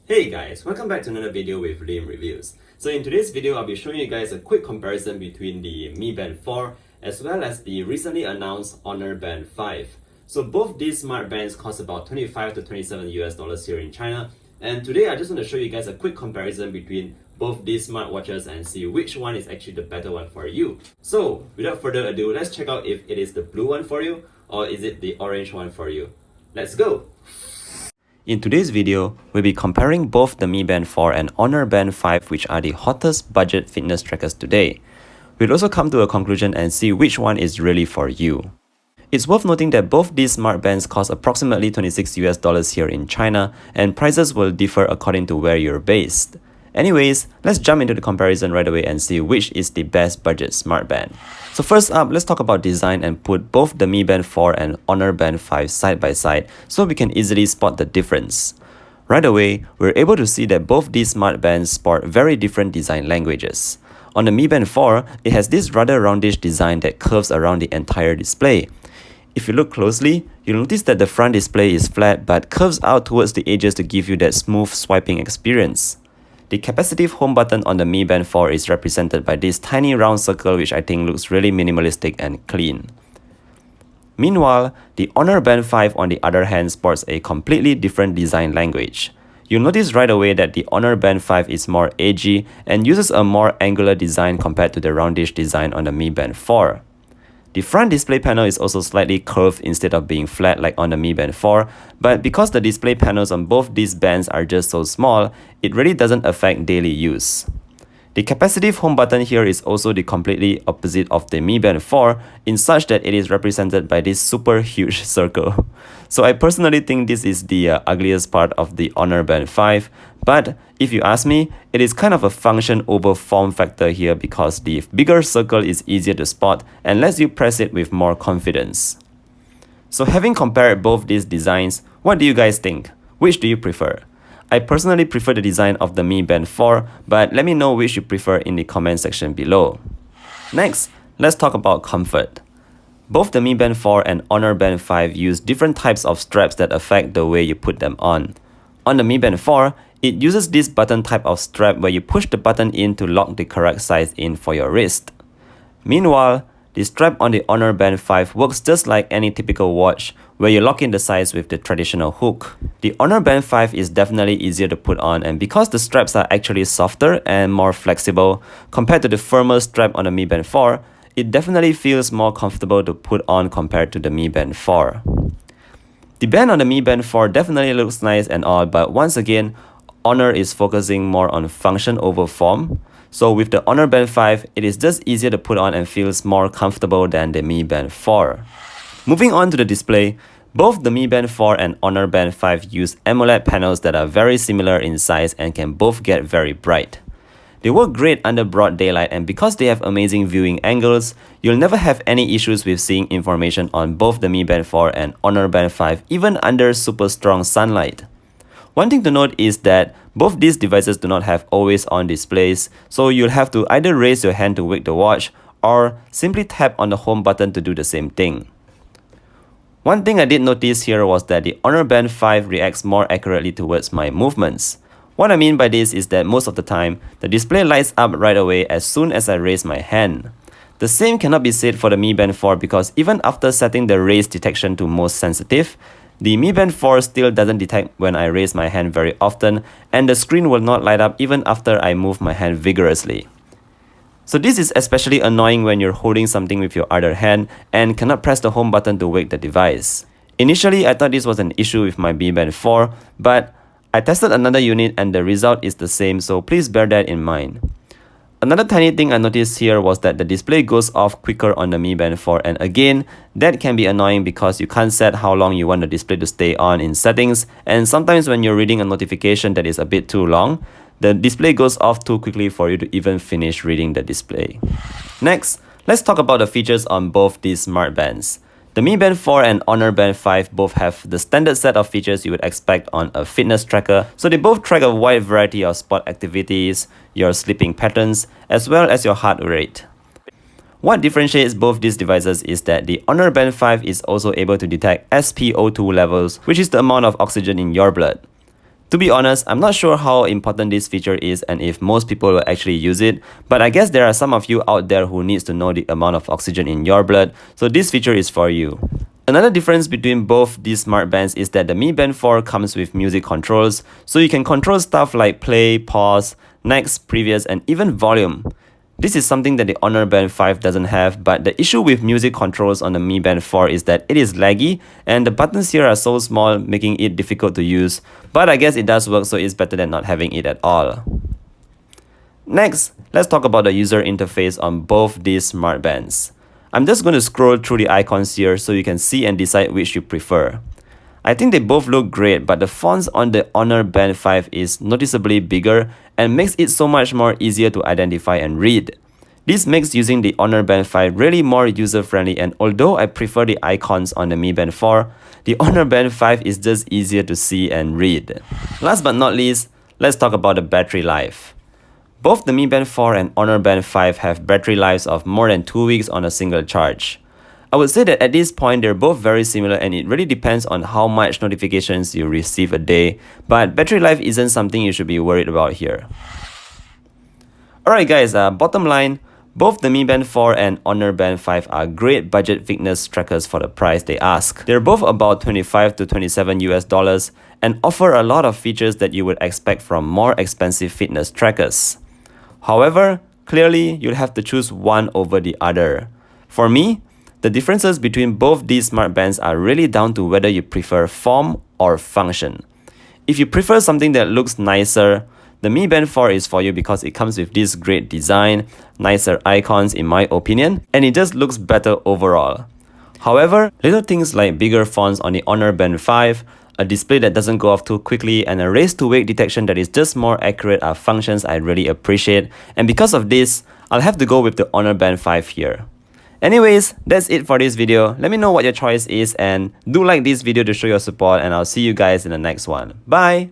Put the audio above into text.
Hey guys, welcome back to another video with Liam Reviews. So in today's video, I'll be showing you guys a quick comparison between the Mi Band 4 as well as the recently announced Honor Band 5. So both these smart bands cost about 25 to 27 US dollars here in China. And today I just want to show you guys a quick comparison between both these smartwatches and see which one is actually the better one for you. So without further ado, let's check out if it is the blue one for you or is it the orange one for you. Let's go! In today's video, we'll be comparing both the Mi Band 4 and Honor Band 5, which are the hottest budget fitness trackers today. We'll also come to a conclusion and see which one is really for you. It's worth noting that both these smart bands cost approximately 26 US dollars here in China, and prices will differ according to where you're based. Anyways, let's jump into the comparison right away and see which is the best budget smart band. So first up, let's talk about design and put both the Mi Band 4 and Honor Band 5 side by side so we can easily spot the difference. Right away, we're able to see that both these smart bands sport very different design languages. On the Mi Band 4, it has this rather roundish design that curves around the entire display. If you look closely, you'll notice that the front display is flat but curves out towards the edges to give you that smooth swiping experience. The capacitive home button on the Mi Band 4 is represented by this tiny round circle, which I think looks really minimalistic and clean. Meanwhile, the Honor Band 5 on the other hand sports a completely different design language. You'll notice right away that the Honor Band 5 is more edgy and uses a more angular design compared to the roundish design on the Mi Band 4. The front display panel is also slightly curved instead of being flat like on the Mi Band 4, but because the display panels on both these bands are just so small, it really doesn't affect daily use. The capacitive home button here is also the completely opposite of the Mi Band 4 in such that it is represented by this super huge circle. So I personally think this is the ugliest part of the Honor Band 5, but if you ask me, it is kind of a function over form factor here because the bigger circle is easier to spot and lets you press it with more confidence. So having compared both these designs, what do you guys think? Which do you prefer? I personally prefer the design of the Mi Band 4, but let me know which you prefer in the comment section below. Next, let's talk about comfort. Both the Mi Band 4 and Honor Band 5 use different types of straps that affect the way you put them on. On the Mi Band 4, it uses this button type of strap where you push the button in to lock the correct size in for your wrist. Meanwhile, the strap on the Honor Band 5 works just like any typical watch, where you lock in the size with the traditional hook. The Honor Band 5 is definitely easier to put on, and because the straps are actually softer and more flexible compared to the firmer strap on the Mi Band 4, it definitely feels more comfortable to put on compared to the Mi Band 4. The band on the Mi Band 4 definitely looks nice and all, but once again, Honor is focusing more on function over form. So with the Honor Band 5, it is just easier to put on and feels more comfortable than the Mi Band 4. Moving on to the display, both the Mi Band 4 and Honor Band 5 use AMOLED panels that are very similar in size and can both get very bright. They work great under broad daylight, and because they have amazing viewing angles, you'll never have any issues with seeing information on both the Mi Band 4 and Honor Band 5 even under super strong sunlight. One thing to note is that both these devices do not have always-on displays, so you'll have to either raise your hand to wake the watch or simply tap on the home button to do the same thing. One thing I did notice here was that the Honor Band 5 reacts more accurately towards my movements. What I mean by this is that most of the time, the display lights up right away as soon as I raise my hand. The same cannot be said for the Mi Band 4 because even after setting the raise detection to most sensitive, the Mi Band 4 still doesn't detect when I raise my hand very often, and the screen will not light up even after I move my hand vigorously. So this is especially annoying when you're holding something with your other hand and cannot press the home button to wake the device. Initially, I thought this was an issue with my Mi Band 4, but I tested another unit and the result is the same, so please bear that in mind. Another tiny thing I noticed here was that the display goes off quicker on the Mi Band 4, and again, that can be annoying because you can't set how long you want the display to stay on in settings, and sometimes when you're reading a notification that is a bit too long, the display goes off too quickly for you to even finish reading the display. Next, let's talk about the features on both these smart bands. The Mi Band 4 and Honor Band 5 both have the standard set of features you would expect on a fitness tracker, so they both track a wide variety of sport activities, your sleeping patterns, as well as your heart rate. What differentiates both these devices is that the Honor Band 5 is also able to detect SpO2 levels, which is the amount of oxygen in your blood. To be honest, I'm not sure how important this feature is and if most people will actually use it, but I guess there are some of you out there who needs to know the amount of oxygen in your blood, so this feature is for you. Another difference between both these smartbands is that the Mi Band 4 comes with music controls, so you can control stuff like play, pause, next, previous, and even volume. This is something that the Honor Band 5 doesn't have, but the issue with music controls on the Mi Band 4 is that it is laggy and the buttons here are so small, making it difficult to use, but I guess it does work, so it's better than not having it at all. Next, let's talk about the user interface on both these smartbands. I'm just going to scroll through the icons here so you can see and decide which you prefer. I think they both look great, but the fonts on the Honor Band 5 is noticeably bigger and makes it so much more easier to identify and read. This makes using the Honor Band 5 really more user-friendly, and although I prefer the icons on the Mi Band 4, the Honor Band 5 is just easier to see and read. Last but not least, let's talk about the battery life. Both the Mi Band 4 and Honor Band 5 have battery lives of more than 2 weeks on a single charge. I would say that at this point they're both very similar, and it really depends on how much notifications you receive a day, but battery life isn't something you should be worried about here. Alright guys, bottom line, both the Mi Band 4 and Honor Band 5 are great budget fitness trackers for the price they ask. They're both about 25 to 27 US dollars and offer a lot of features that you would expect from more expensive fitness trackers. However, clearly you'll have to choose one over the other. For me, the differences between both these smartbands are really down to whether you prefer form or function. If you prefer something that looks nicer, the Mi Band 4 is for you because it comes with this great design, nicer icons in my opinion, and it just looks better overall. However, little things like bigger fonts on the Honor Band 5, a display that doesn't go off too quickly, and a raise to wake detection that is just more accurate are functions I really appreciate, and because of this, I'll have to go with the Honor Band 5 here. Anyways, that's it for this video. Let me know what your choice is, and do like this video to show your support, and I'll see you guys in the next one. Bye!